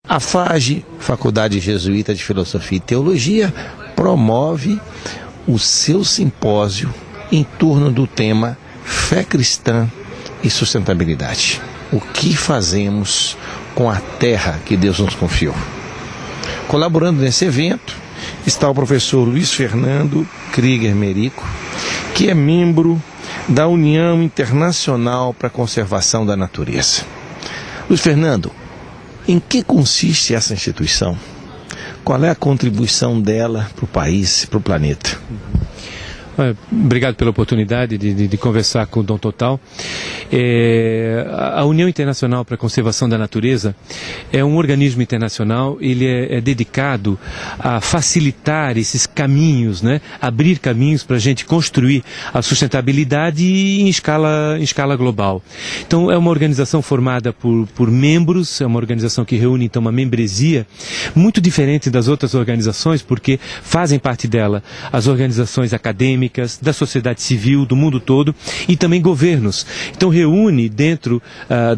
A FAGE, Faculdade Jesuíta de Filosofia e Teologia, promove o seu simpósio em torno do tema Fé Cristã e Sustentabilidade. O que fazemos com a terra que Deus nos confiou? Colaborando nesse evento está o professor Luiz Fernando Krieger Merico, que é membro da União Internacional para a Conservação da Natureza. Luiz Fernando, em que consiste essa instituição? Qual é a contribuição dela para o país, para o planeta? Obrigado pela oportunidade de conversar com o Dom Total. A União Internacional para a Conservação da Natureza é um organismo internacional. Ele é dedicado a facilitar esses caminhos, né? Abrir caminhos para a gente construir a sustentabilidade em escala global. Então é uma organização formada por membros, é uma organização que reúne então uma membresia muito diferente das outras organizações, porque fazem parte dela as organizações acadêmicas, da sociedade civil, do mundo todo, e também governos. Então reúne dentro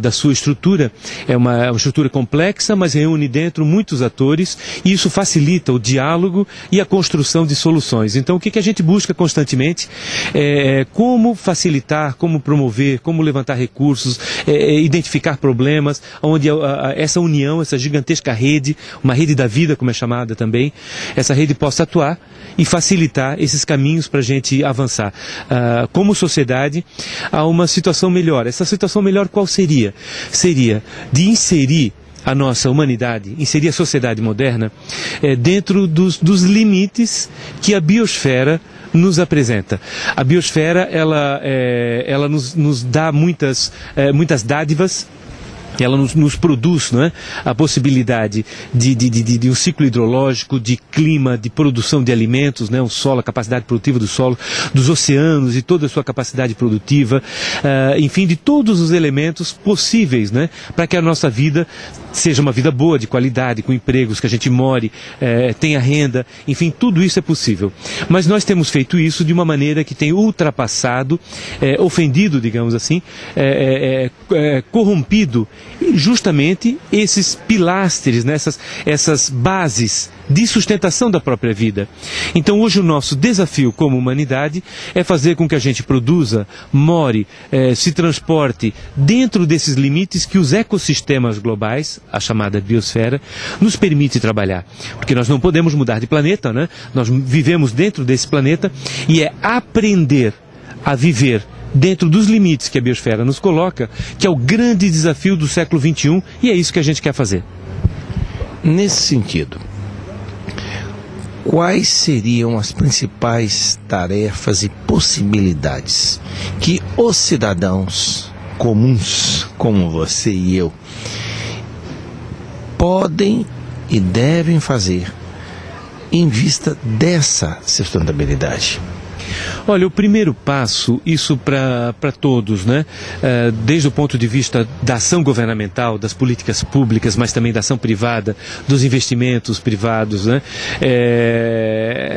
da sua estrutura, é uma estrutura complexa, mas reúne dentro muitos atores, e isso facilita o diálogo e a construção de soluções. Então o que a gente busca constantemente é como facilitar, como promover, como levantar recursos, identificar problemas, onde essa união, essa gigantesca rede, uma rede da vida, como é chamada também, essa rede possa atuar e facilitar esses caminhos para a gente avançar como sociedade a uma situação melhor. Essa situação melhor qual seria? Seria de inserir a nossa humanidade, inserir a sociedade moderna dentro dos limites que a biosfera nos apresenta. A biosfera, ela nos dá muitas dádivas. Ela nos produz, não é, a possibilidade de um ciclo hidrológico, de clima, de produção de alimentos, né, o solo, a capacidade produtiva do solo, dos oceanos e toda a sua capacidade produtiva, enfim, de todos os elementos possíveis, né, para que a nossa vida seja uma vida boa, de qualidade, com empregos, que a gente more, tenha renda, enfim, tudo isso é possível. Mas nós temos feito isso de uma maneira que tem ultrapassado, ofendido, digamos assim, corrompido justamente esses pilastres, né, essas bases de sustentação da própria vida. Então hoje o nosso desafio como humanidade é fazer com que a gente produza, more, se transporte dentro desses limites que os ecossistemas globais, a chamada biosfera, nos permite trabalhar. Porque nós não podemos mudar de planeta, né? Nós vivemos dentro desse planeta e é aprender a viver dentro dos limites que a biosfera nos coloca, que é o grande desafio do século XXI, e é isso que a gente quer fazer. Nesse sentido, quais seriam as principais tarefas e possibilidades que os cidadãos comuns, como você e eu, podem e devem fazer em vista dessa sustentabilidade? Olha, o primeiro passo, isso para todos, né? Desde o ponto de vista da ação governamental, das políticas públicas, mas também da ação privada, dos investimentos privados, né?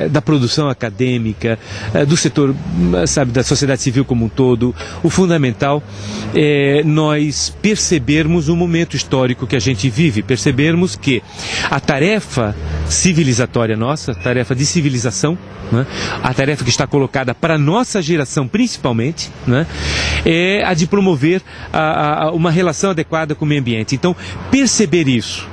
Da produção acadêmica, do setor, sabe, da sociedade civil como um todo. O fundamental é nós percebermos o momento histórico que a gente vive, percebermos que a tarefa civilizatória nossa, a tarefa de civilização, né? A tarefa que está colocada para a nossa geração principalmente, né? É a de promover uma relação adequada com o meio ambiente. Então, perceber isso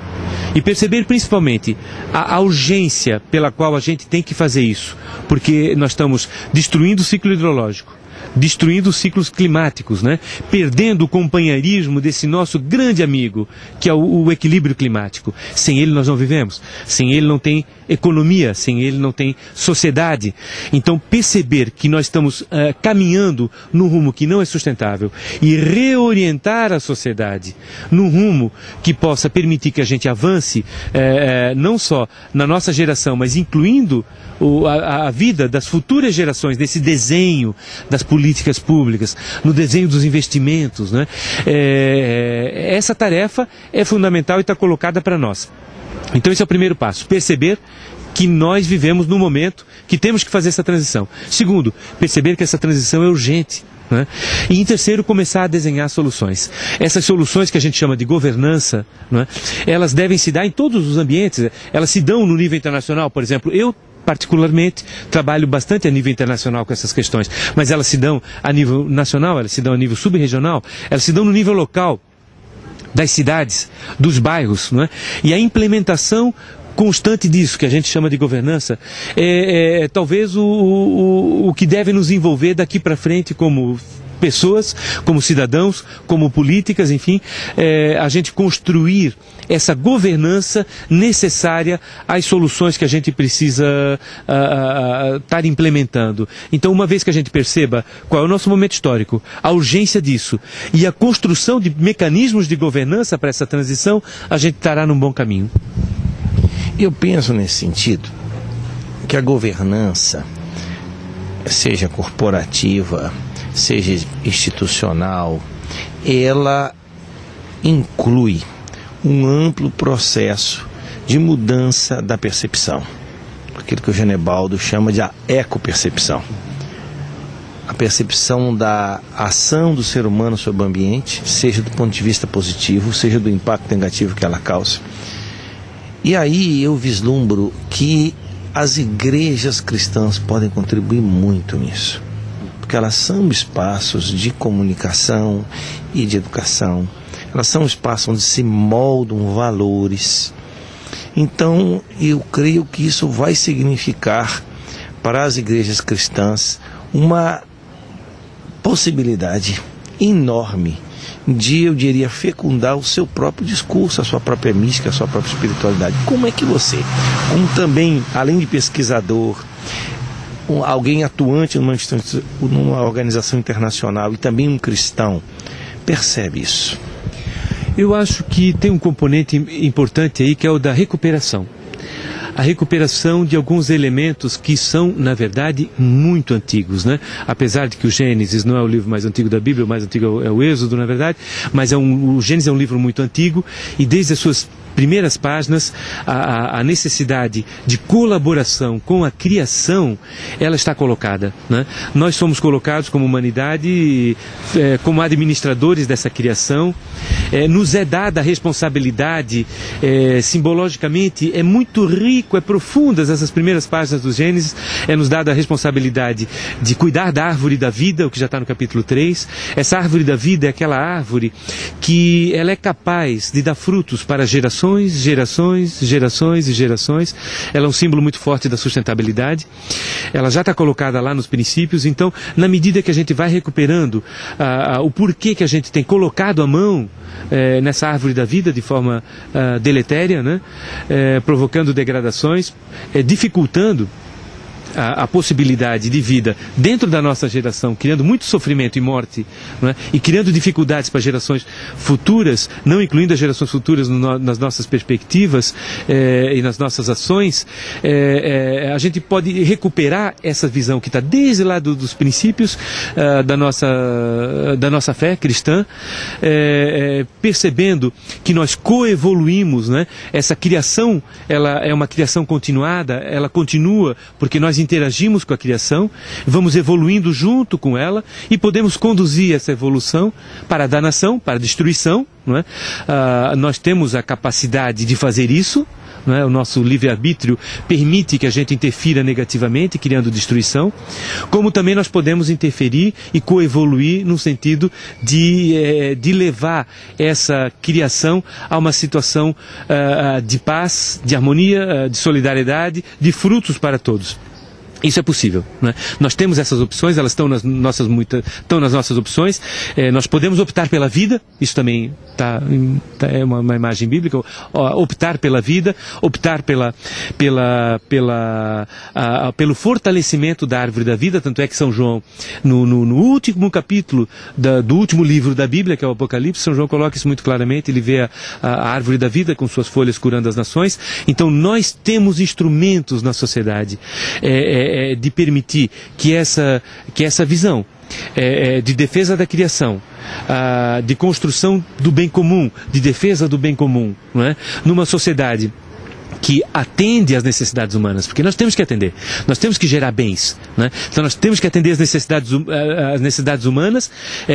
e perceber principalmente a urgência pela qual a gente tem que fazer isso, porque nós estamos destruindo o ciclo hidrológico, destruindo os ciclos climáticos, né? Perdendo o companheirismo desse nosso grande amigo, que é o equilíbrio climático. Sem ele nós não vivemos, sem ele não tem economia, sem ele não tem sociedade. Então perceber que nós estamos caminhando num rumo que não é sustentável e reorientar a sociedade num rumo que possa permitir que a gente avance não só na nossa geração, mas incluindo a vida das futuras gerações, nesse desenho das políticas públicas, no desenho dos investimentos, né? Essa tarefa é fundamental e está colocada para nós. Então esse é o primeiro passo, perceber que nós vivemos num momento que temos que fazer essa transição. Segundo, perceber que essa transição é urgente. né? E em terceiro, começar a desenhar soluções. Essas soluções que a gente chama de governança, né, elas devem se dar em todos os ambientes. Elas se dão no nível internacional, por exemplo. Eu particularmente trabalho bastante a nível internacional com essas questões, mas elas se dão a nível nacional, elas se dão a nível subregional, elas se dão no nível local, das cidades, dos bairros, né? E a implementação constante disso, que a gente chama de governança, é talvez o que deve nos envolver daqui para frente como pessoas, como cidadãos, como políticas, enfim, a gente construir essa governança necessária às soluções que a gente precisa estar implementando. Então, uma vez que a gente perceba qual é o nosso momento histórico, a urgência disso e a construção de mecanismos de governança para essa transição, a gente estará num bom caminho. Eu penso nesse sentido que a governança, seja corporativa, seja institucional, ela inclui um amplo processo de mudança da percepção, aquilo que o Genebaldo chama de a ecopercepção. A percepção da ação do ser humano sobre o ambiente, seja do ponto de vista positivo, seja do impacto negativo que ela causa. E aí eu vislumbro que as igrejas cristãs podem contribuir muito nisso, porque elas são espaços de comunicação e de educação, elas são espaços onde se moldam valores. Então eu creio que isso vai significar para as igrejas cristãs uma possibilidade enorme de, eu diria, fecundar o seu próprio discurso, a sua própria mística, a sua própria espiritualidade. Como é que você, como também, além de pesquisador, alguém atuante numa organização internacional e também um cristão, percebe isso? Eu acho que tem um componente importante aí, que é o da recuperação. A recuperação de alguns elementos que são, na verdade, muito antigos, né? Apesar de que o Gênesis não é o livro mais antigo da Bíblia, o mais antigo é o Êxodo, na verdade, mas o Gênesis é um livro muito antigo e desde as suas primeiras páginas, a necessidade de colaboração com a criação, ela está colocada, né? Nós somos colocados como humanidade, como administradores dessa criação, nos é dada a responsabilidade, simbologicamente, é muito rico, é profundas essas primeiras páginas do Gênesis, nos dada a responsabilidade de cuidar da árvore da vida, o que já está no capítulo 3, essa árvore da vida é aquela árvore que ela é capaz de dar frutos para gerações, gerações e gerações. Ela é um símbolo muito forte da sustentabilidade. Ela já está colocada lá nos princípios. Então, na medida que a gente vai recuperando o porquê que a gente tem colocado a mão nessa árvore da vida de forma deletéria, né? Provocando degradações, dificultando a possibilidade de vida dentro da nossa geração, criando muito sofrimento e morte, não é? E criando dificuldades para gerações futuras, não incluindo as gerações futuras nas nossas perspectivas e nas nossas ações, a gente pode recuperar essa visão que está desde lá dos princípios da nossa fé cristã, percebendo que nós coevoluímos, né? Essa criação, ela é uma criação continuada, ela continua porque nós interagimos com a criação, vamos evoluindo junto com ela e podemos conduzir essa evolução para a danação, para a destruição, não é? Nós temos a capacidade de fazer isso, não é? O nosso livre-arbítrio permite que a gente interfira negativamente, criando destruição, como também nós podemos interferir e coevoluir no sentido de levar essa criação a uma situação de paz, de harmonia, de solidariedade, de frutos para todos. Isso é possível, né? Nós temos essas opções, elas estão nas nossas opções. Nós podemos optar pela vida, isso também é uma imagem bíblica. Optar pela vida, optar pelo fortalecimento da árvore da vida. Tanto é que São João, no último capítulo do último livro da Bíblia, que é o Apocalipse, São João coloca isso muito claramente. Ele vê a árvore da vida com suas folhas curando as nações. Então nós temos instrumentos na sociedade de permitir que essa visão de defesa da criação, de construção do bem comum, de defesa do bem comum, não é? Numa sociedade que atende às necessidades humanas, porque nós temos que atender, nós temos que gerar bens, né? Então nós temos que atender às necessidades humanas,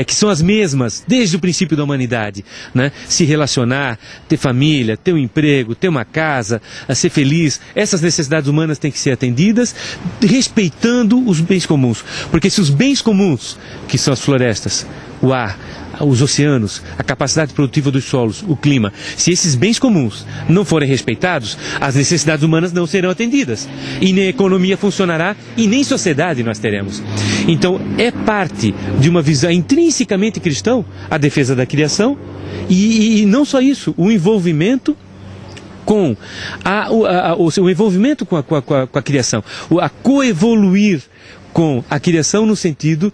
que são as mesmas desde o princípio da humanidade, né? Se relacionar, ter família, ter um emprego, ter uma casa, ser feliz. Essas necessidades humanas têm que ser atendidas respeitando os bens comuns, porque se os bens comuns, que são as florestas, o ar, os oceanos, a capacidade produtiva dos solos, o clima, se esses bens comuns não forem respeitados, as necessidades humanas não serão atendidas e nem a economia funcionará e nem sociedade nós teremos. Então é parte de uma visão intrinsecamente cristã a defesa da criação e não só isso, o envolvimento com o envolvimento com a criação, a coevoluir com a criação no sentido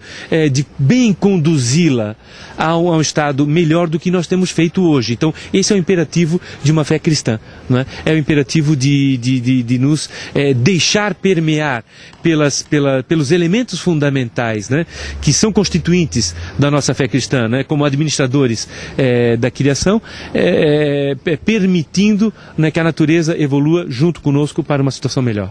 de bem conduzi-la a um estado melhor do que nós temos feito hoje. Então, esse é o imperativo de uma fé cristã, não é? É o imperativo de nos deixar permear pelos elementos fundamentais, né, que são constituintes da nossa fé cristã, né, como administradores da criação, permitindo, né, que a natureza evolua junto conosco para uma situação melhor.